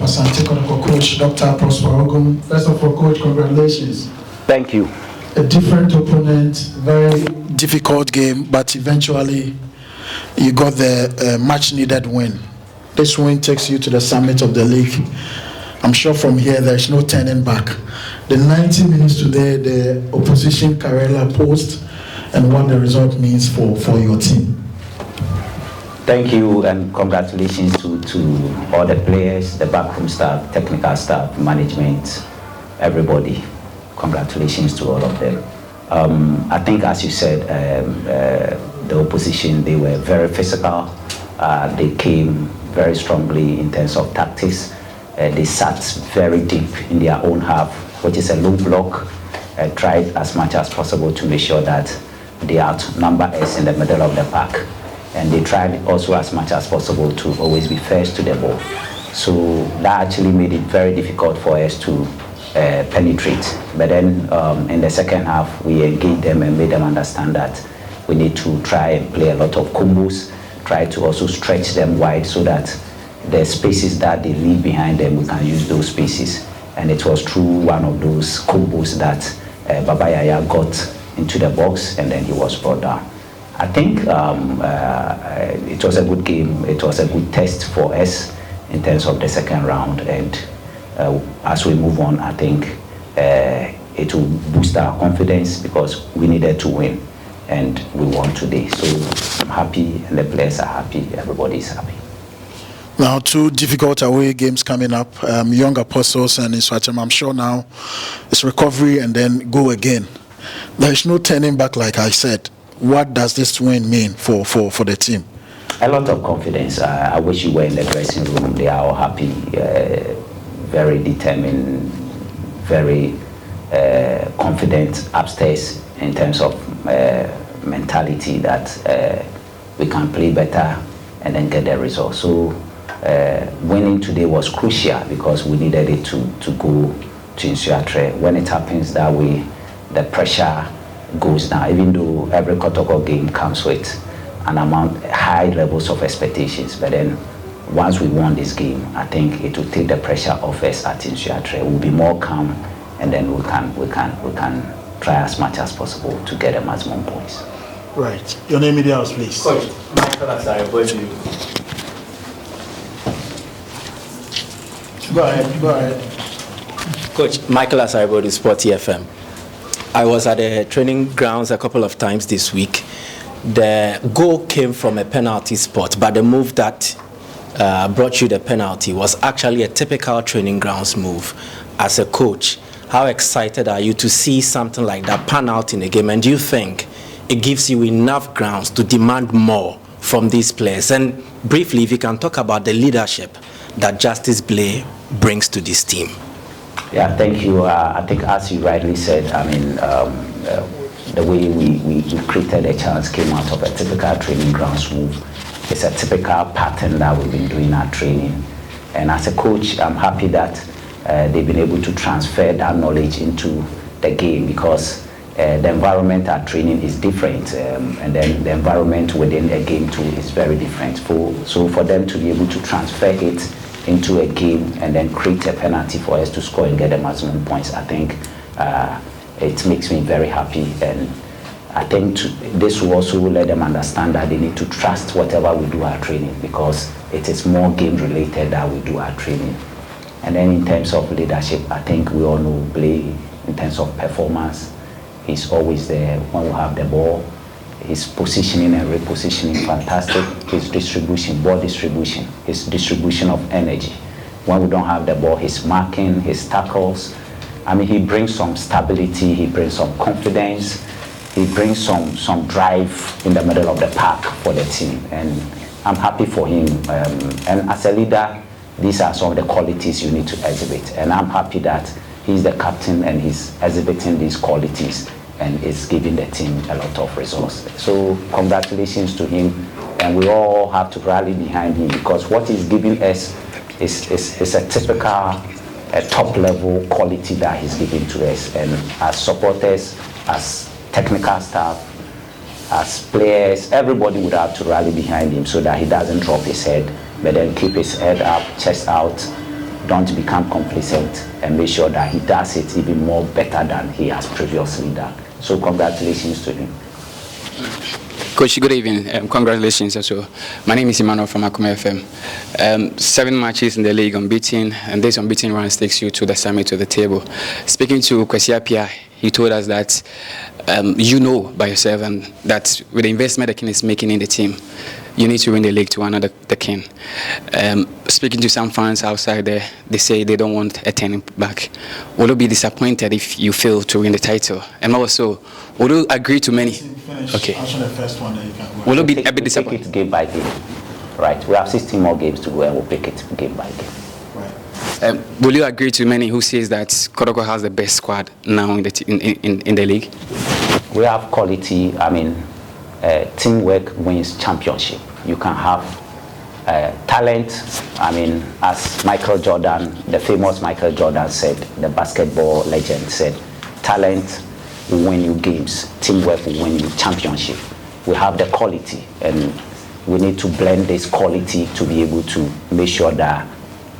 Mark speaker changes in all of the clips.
Speaker 1: Coach Dr. Prosper Ogum. First of all, Coach, congratulations.
Speaker 2: Thank you.
Speaker 1: A different opponent, very difficult game, but eventually you got the much-needed win. This win takes you to the summit of the league. I'm sure from here there's no turning back. The 90 minutes today, the opposition Karela posed, and what the result means for your team.
Speaker 2: Thank you and congratulations to all the players, the backroom staff, technical staff, management, everybody. Congratulations to all of them. I think, as you said, the opposition, they were very physical. They came very strongly in terms of tactics. They sat very deep in their own half, which is a low block. Tried as much as possible to make sure that they outnumber us in the middle of the pack. And they tried also as much as possible to always be first to the ball. So that actually made it very difficult for us to penetrate. But then in the second half, we engaged them and made them understand that we need to try and play a lot of combos, try to also stretch them wide so that the spaces that they leave behind them, we can use those spaces. And it was through one of those combos that Baba Yaya got into the box and then he was brought down. I think it was a good game. It was a good test for us in terms of the second round. And as we move on, I think it will boost our confidence because we needed to win and we won today. So I'm happy and the players are happy. Everybody is happy.
Speaker 1: Now, two difficult away games coming up. Young Apostles and Iswacham. I'm sure now it's recovery and then go again. There's no turning back, like I said. What does this win mean for the team?
Speaker 2: A lot of confidence. I wish you were in the dressing room. They are all happy, very determined, very confident upstairs in terms of mentality that we can play better and then get the result. So winning today was crucial because we needed it to go to Insuatre. When it happens that way, the pressure goes down, even though every Kotoko game comes with an amount, high levels of expectations. But then once we won this game, I think it will take the pressure off us at Insuatre. We'll be more calm and then we can try as much as possible to get the maximum points.
Speaker 1: Right. Your name in the house, please.
Speaker 3: Coach, Michael Asare,
Speaker 1: Go ahead.
Speaker 3: Coach, Michael Asare, Sport FM. I was at the training grounds a couple of times this week. The goal came from a penalty spot, but the move that brought you the penalty was actually a typical training grounds move. As a coach, how excited are you to see something like that pan out in a game? And do you think it gives you enough grounds to demand more from these players? And briefly, if you can talk about the leadership that Justice Blay brings to this team.
Speaker 2: Yeah, thank you. I think as you rightly said, I mean, the way we created a chance came out of a typical training grounds move. It's a typical pattern that we've been doing our training. And as a coach, I'm happy that they've been able to transfer that knowledge into the game because the environment at training is different. And then the environment within a game too is very different. So for them to be able to transfer it into a game and then create a penalty for us to score and get the maximum points, I think it makes me very happy. And I think this will also let them understand that they need to trust whatever we do our training because it is more game related that we do our training. And then in terms of leadership, I think we all know Blay in terms of performance. He's always there when we have the ball. His positioning and repositioning, fantastic. His distribution, ball distribution, his distribution of energy. When we don't have the ball, his marking, his tackles. I mean, he brings some stability, he brings some confidence, he brings some drive in the middle of the pack for the team. And I'm happy for him. And as a leader, these are some of the qualities you need to exhibit. And I'm happy that he's the captain and he's exhibiting these qualities and it's giving the team a lot of results. So congratulations to him, and we all have to rally behind him because what he's giving us is a typical top level quality that he's giving to us. And as supporters, as technical staff, as players, everybody would have to rally behind him so that he doesn't drop his head, but then keep his head up, chest out, don't become complacent and make sure that he does it even more better than he has previously done. So congratulations to him.
Speaker 4: Coach, good evening. Congratulations also. My name is Emmanuel from Akuma FM. 7 matches in the league unbeaten, and this unbeaten run takes you to the summit, to the table. Speaking to Kwesi Appiah, he told us that you know by yourself and that with the investment the King is making in the team, you need to win the league to honor the King. Speaking to some fans outside there, they say they don't want a turning back. Will you be disappointed if you fail to win the title? And also, will you agree to many? Okay.
Speaker 1: Answer the first one that you can.
Speaker 4: Will you be a bit disappointed?
Speaker 2: Take it game by game. Right. We have 16 more games to go and we'll pick it game by game.
Speaker 1: Right.
Speaker 4: Will you agree to many who says that Kodoko has the best squad now in the league?
Speaker 2: We have quality. I mean, teamwork wins championship. You can have talent. I mean, as Michael Jordan, the famous Michael Jordan said, the basketball legend said, talent will win you games, teamwork will win you championship. We have the quality, and we need to blend this quality to be able to make sure that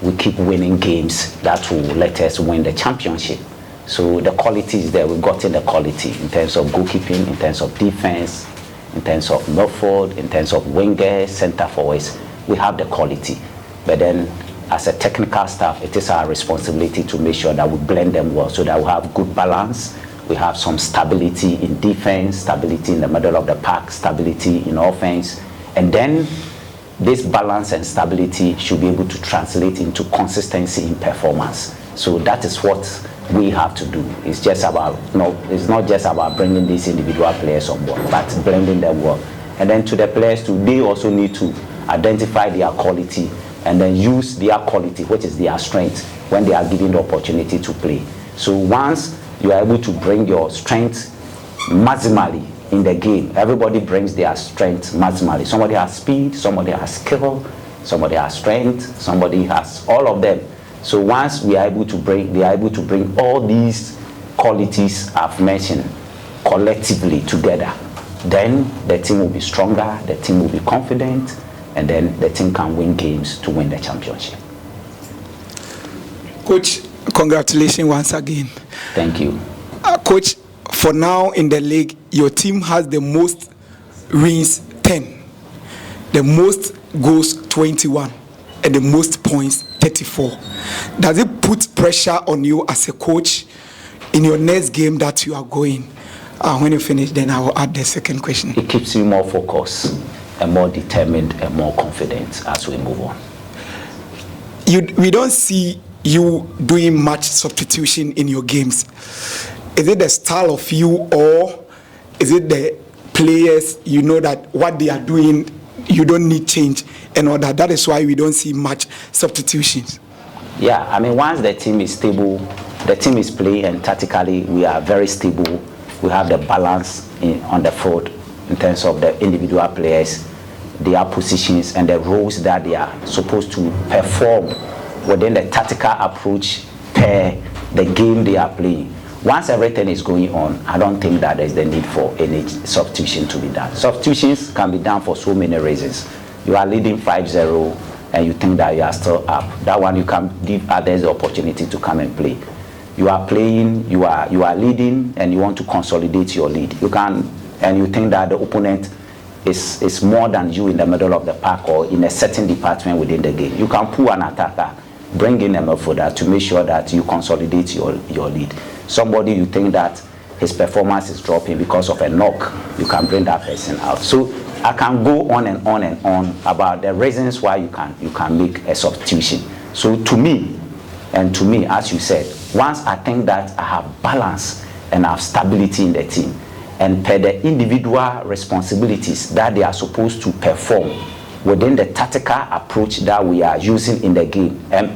Speaker 2: we keep winning games that will let us win the championship. So the quality is there. We've gotten the quality in terms of goalkeeping, in terms of defense, in terms of midfield, in terms of wingers, center forwards. We have the quality. But then as a technical staff, it is our responsibility to make sure that we blend them well so that we have good balance. We have some stability in defense, stability in the middle of the park, stability in offense. And then this balance and stability should be able to translate into consistency in performance. So that is what we have to do. It's just about, it's not just about bringing these individual players on board, but blending them well. And then to the players too, they also need to identify their quality and then use their quality, which is their strength, when they are given the opportunity to play. So once you are able to bring your strength maximally in the game, everybody brings their strength maximally. Somebody has speed, somebody has skill, somebody has strength, somebody has all of them. So once we are able to bring, they are able to bring all these qualities I've mentioned collectively together, then the team will be stronger, the team will be confident, and then the team can win games to win the championship.
Speaker 5: Coach, congratulations once again.
Speaker 2: Thank you.
Speaker 5: Coach, for now in the league, your team has the most wins, 10, the most goals, 21, and the most points, 34. Does it put pressure on you as a coach in your next game that you are going? When you finish, then I will add the second question.
Speaker 2: It keeps you more focused and more determined and more confident as we move on.
Speaker 5: We don't see you doing much substitution in your games. Is it the style of you, or is it the players, you know that what they are doing, you don't need change and all that? That is why we don't see much substitutions.
Speaker 2: Yeah, I mean, once the team is stable, the team is playing, and tactically we are very stable. We have the balance on the field in terms of the individual players, their positions, and the roles that they are supposed to perform within the tactical approach per the game they are playing. Once everything is going on, I don't think that there's the need for any substitution to be done. Substitutions can be done for so many reasons. You are leading 5-0 and you think that you are still up. That one, you can give others the opportunity to come and play. You are playing, you are leading, and you want to consolidate your lead. You can, and you think that the opponent is more than you in the middle of the park or in a certain department within the game. You can pull an attacker, bring in a midfielder to make sure that you consolidate your lead. Somebody you think that his performance is dropping because of a knock, you can bring that person out. So I can go on and on and on about the reasons why you can make a substitution. So to me, as you said, once I think that I have balance and I have stability in the team, and per the individual responsibilities that they are supposed to perform within the tactical approach that we are using in the game, and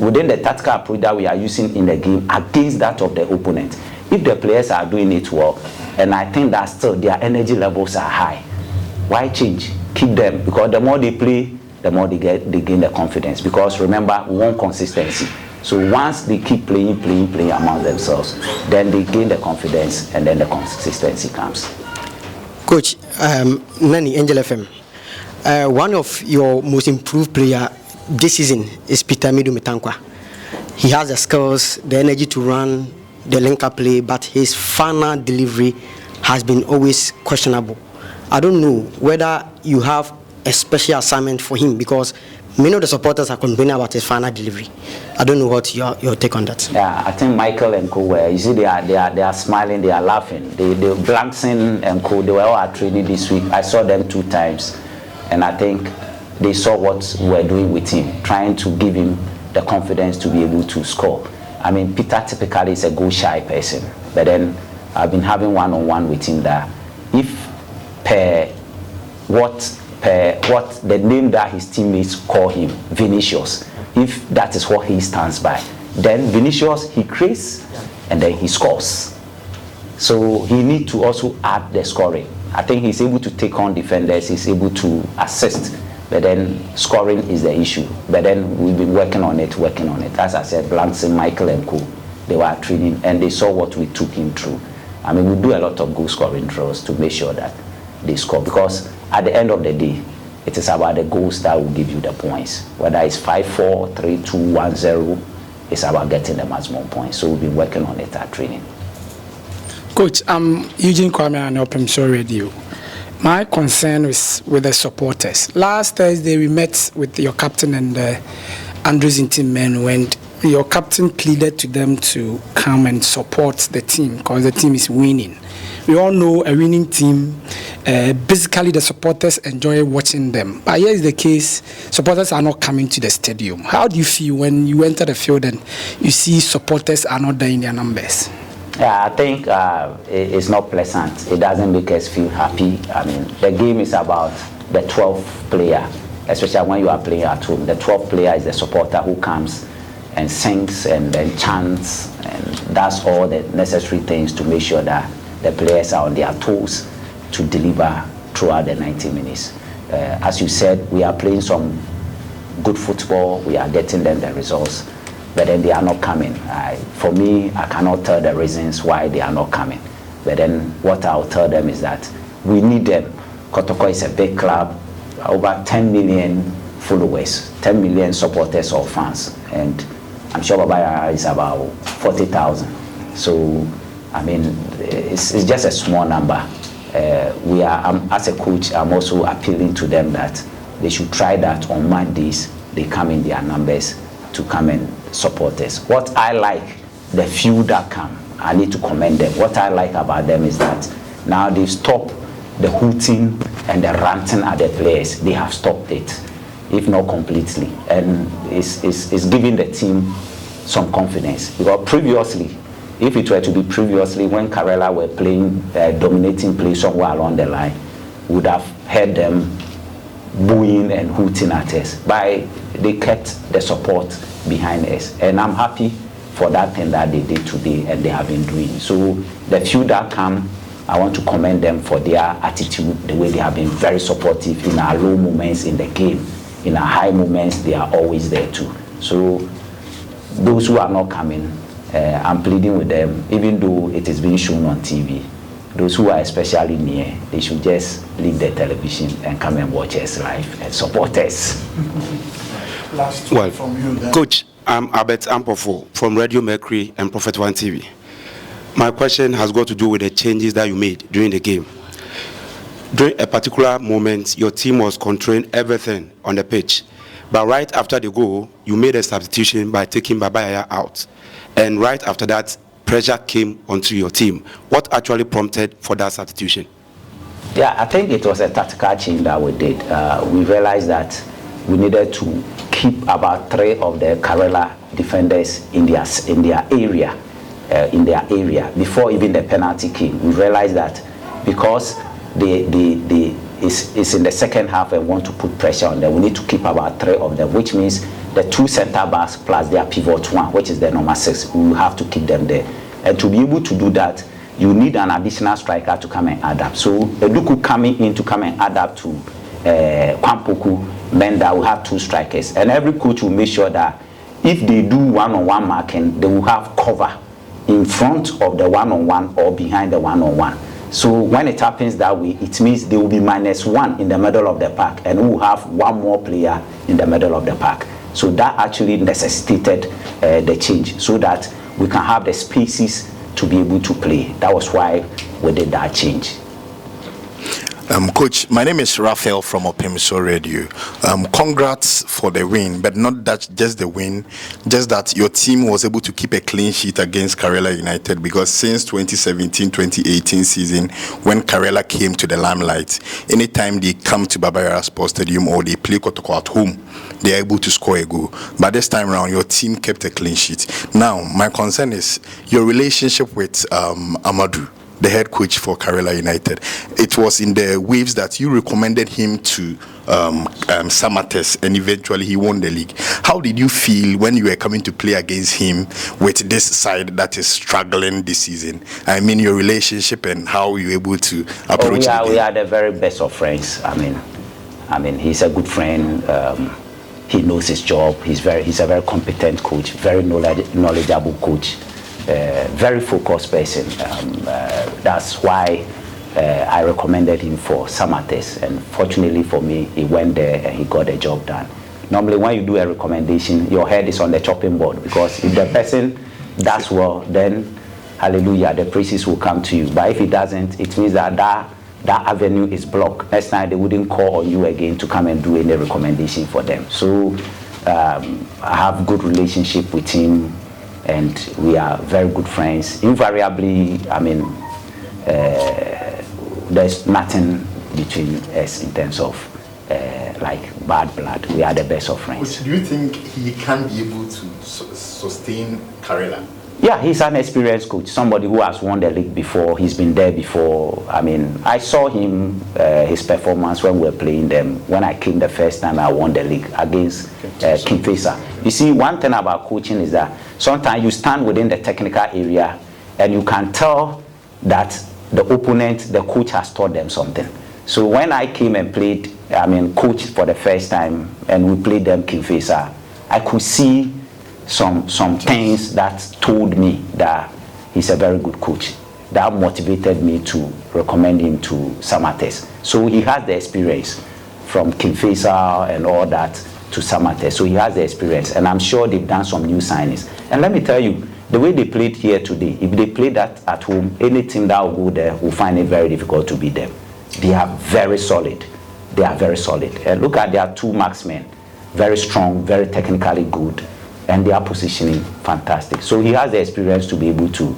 Speaker 2: within the tactical approach that we are using in the game against that of the opponent, if the players are doing it well, and I think that still their energy levels are high, why change? Keep them, because the more they play, the more they gain the confidence. Because remember, we want consistency. So once they keep playing among themselves, then they gain the confidence, and then the consistency comes.
Speaker 6: Coach, Nani, Angel FM, one of your most improved player this season is Peter Midu Mitankwa. He has the skills, the energy to run the link-up play, but his final delivery has been always questionable. I don't know whether you have a special assignment for him, because many of the supporters are complaining about his final delivery. I don't know what your take on that.
Speaker 2: Yeah, I think Michael and Co. You see, they are smiling, they are laughing. They Blankson and Co. They were all at training this week. I saw them 2 times, and I think they saw what we're doing with him, trying to give him the confidence to be able to score. I mean, Peter typically is a goal-shy person, but then I've been having one-on-one with him that if what the name that his teammates call him, Vinicius, if that is what he stands by, then Vinicius, he creates and then he scores. So he needs to also add the scoring. I think he's able to take on defenders, he's able to assist, but then scoring is the issue. But then we've been working on it. As I said, Blankson, Michael and Co, they were training and they saw what we took him through. I mean, we do a lot of goal scoring drills to make sure that they score, because at the end of the day, it is about the goals that will give you the points. Whether it's 5-4, 3-2, 1-0, it's about getting the maximum points. So we've been working on it at training.
Speaker 7: Coach, I'm Eugene Kwame on Open Show Radio. My concern is with the supporters. Last Thursday, we met with your captain and Andrews in team men when your captain pleaded to them to come and support the team because the team is winning. We all know a winning team, basically the supporters enjoy watching them. But here is the case, supporters are not coming to the stadium. How do you feel when you enter the field and you see supporters are not there in their numbers?
Speaker 2: Yeah, I think it's not pleasant. It doesn't make us feel happy. I mean, the game is about the 12th player, especially when you are playing at home. The 12th player is the supporter who comes and sings and then chants and does all the necessary things to make sure that the players are on their toes to deliver throughout the 90 minutes. As you said, we are playing some good football. We are getting them the results, but then they are not coming. For me, I cannot tell the reasons why they are not coming. But then what I'll tell them is that we need them. Kotoko is a big club, over 10 million followers, 10 million supporters or fans, and I'm sure Babaya is about 40,000. So, I mean, it's just a small number. As a coach, I'm also appealing to them that they should try that on Mondays. They come in their numbers to come and support us. What I like, the few that come, I need to commend them. What I like about them is that now they've stopped the hooting and the ranting at the players. They have stopped it, if not completely. And it's giving the team some confidence. Because previously, if it were to be previously when Karela were playing, dominating play somewhere along the line, we would have heard them booing and hooting at us. But they kept the support behind us. And I'm happy for that thing that they did today and they have been doing. So the few that come, I want to commend them for their attitude, the way they have been very supportive in our low moments in the game. In our high moments, they are always there too. So those who are not coming, I'm pleading with them, even though it is being shown on TV, those who are especially near, they should just leave the television and come and watch us live and support us.
Speaker 1: Last
Speaker 8: Well,
Speaker 1: from you then.
Speaker 8: Coach, I'm Albert Ampofo from Radio Mercury and Prophet One TV. My question has got to do with the changes that you made during the game. During a particular moment, your team was controlling everything on the pitch. But right after the goal, you made a substitution by taking Babaya out. And right after that, pressure came onto your team. What actually prompted for that substitution?
Speaker 2: Yeah, I think it was a tactical change that we did. We realized that we needed to keep about 3 of the Karela defenders in their area before even the penalty came. We realized that because it's in the second half and want to put pressure on them, we need to keep about 3 of them, which means the 2 center backs plus their pivot 1, which is the number 6. We will have to keep them there. And to be able to do that, you need an additional striker to come and add up. So Eduku coming in to come and add up to Kwampoku meant that we have 2 strikers. And every coach will make sure that if they do one-on-one marking, they will have cover in front of the one-on-one or behind the one-on-one. So when it happens that way, it means they will be -1 in the middle of the pack, and we will have 1 more player in the middle of the pack. So that actually necessitated the change so that we can have the spaces to be able to play. That was why we did that change.
Speaker 9: Coach, my name is Raphael from Opemiso Radio. Congrats for the win, but not that just the win, just that your team was able to keep a clean sheet against Karela United, because since 2017-2018 season, when Karela came to the limelight, anytime they come to Baba Sports Stadium or they play Kotoko at home, they are able to score a goal. But this time around, your team kept a clean sheet. Now, my concern is your relationship with Amadou, the head coach for Karela United. It was in the waves that you recommended him to Samates, and eventually he won the league. How did you feel when you were coming to play against him with this side that is struggling this season? I mean, your relationship and how you were able to approach it.
Speaker 2: We are the very best of friends. I mean, he's a good friend. He knows his job. He's a very competent coach, very knowledgeable coach. Very focused person. That's why I recommended him for Samates, and fortunately for me, he went there and he got the job done. Normally, when you do a recommendation, your head is on the chopping board, because if the person does well, then hallelujah, the praises will come to you. But if it doesn't, it means that avenue is blocked. Next time they wouldn't call on you again to come and do any recommendation for them. So I have good relationship with him, and we are very good friends. Invariably, I mean, there's nothing between us in terms of like bad blood. We are the best of friends.
Speaker 9: Which do you think he can be able to sustain Karela?
Speaker 2: Yeah, he's an experienced coach, somebody who has won the league before. He's been there before. I mean, I saw him, his performance when we were playing them. When I came the first time, I won the league against Kingfisher. You see, one thing about coaching is that sometimes you stand within the technical area and you can tell that the opponent, the coach has taught them something. So when I came and played, coached for the first time, and we played them Kingfisher, I could see some things that told me that he's a very good coach. That motivated me to recommend him to Samates. So he has the experience from Kingfisher and all that to Samates. So he has the experience, and I'm sure they've done some new signings. And let me tell you, the way they played here today, if they play that at home, any team that will go there will find it very difficult to beat them. They are very solid. They are very solid. And look at their two marksmen, very strong, very technically good, and they are positioning fantastic. So he has the experience to be able to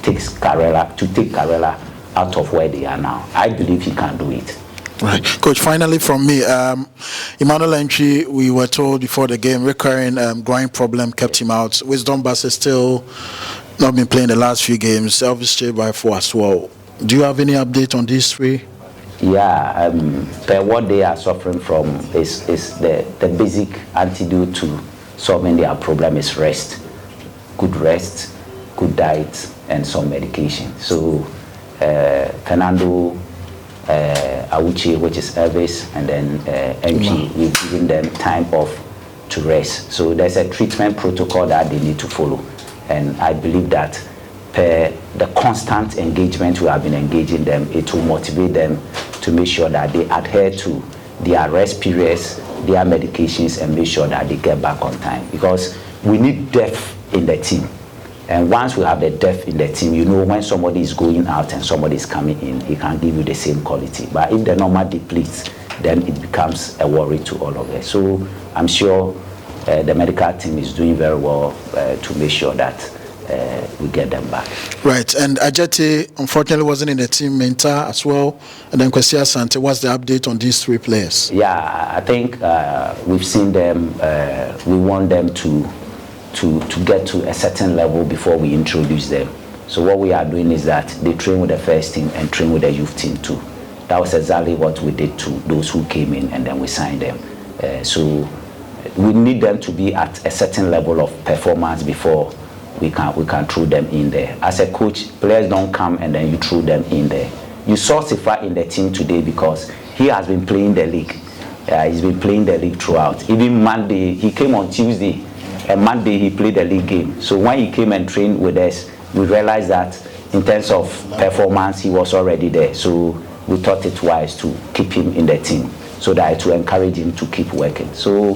Speaker 2: take Karela out of where they are now. I believe he can do it.
Speaker 1: Right. Coach, finally from me, Emmanuel Entry, we were told before the game, recurring groin problem kept him out. Wisdom Bass has still not been playing the last few games, obviously by 4 as well. Do you have any update on these three?
Speaker 2: Yeah, what they are suffering from is the basic antidote to solving their problem is rest, good diet, and some medication. So Fernando, Awuchi, which is Elvis, and then MP, we've given them time off to rest. So there's a treatment protocol that they need to follow, and I believe that the constant engagement we have been engaging them, it will motivate them to make sure that they adhere to their rest periods, their medications, and make sure that they get back on time, because we need depth in the team. And once we have the depth in the team, you know when somebody is going out and somebody is coming in, he can give you the same quality. But if the number depletes, then it becomes a worry to all of us. So I'm sure the medical team is doing very well to make sure that we get them back. Right, and Ajete unfortunately wasn't in the team, Menta as well, and then Kwesi Asante. What's the update on these three players? Yeah, I think we've seen them. We want them to get to a certain level before we introduce them. So what we are doing is that they train with the first team and train with the youth team too. That was exactly what we did to those who came in, and then we signed them. So we need them to be at a certain level of performance before we can throw them in there. As a coach, players don't come and then you throw them in there. You saw Sifa in the team today because he has been playing the league. He's been playing the league throughout. Even Monday, he came on Tuesday, and Monday he played the league game. So when he came and trained with us, we realized that in terms of performance, he was already there. So we thought it wise to keep him in the team so that to encourage him to keep working. So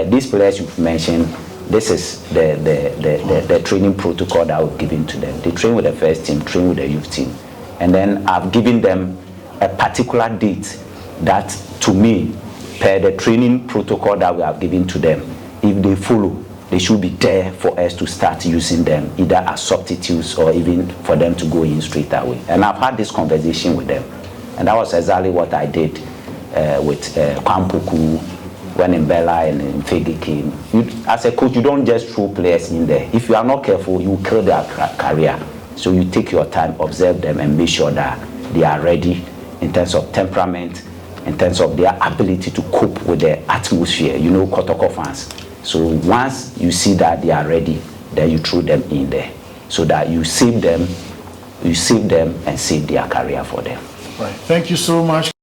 Speaker 2: these players you've mentioned, this is the training protocol that I've given to them. They train with the first team, train with the youth team. And then I've given them a particular date that, to me, per the training protocol that we have given to them, if they follow, they should be there for us to start using them, either as substitutes or even for them to go in straight away. And I've had this conversation with them. And that was exactly what I did with Kwampuku, when Mbella and Fegi came. As a coach, you don't just throw players in there. If you are not careful, you will kill their career. So you take your time, observe them, and make sure that they are ready in terms of temperament, in terms of their ability to cope with the atmosphere. You know, Kotoko fans. So once you see that they are ready, then you throw them in there, so that you save them and save their career for them.
Speaker 1: Right. Thank you so much.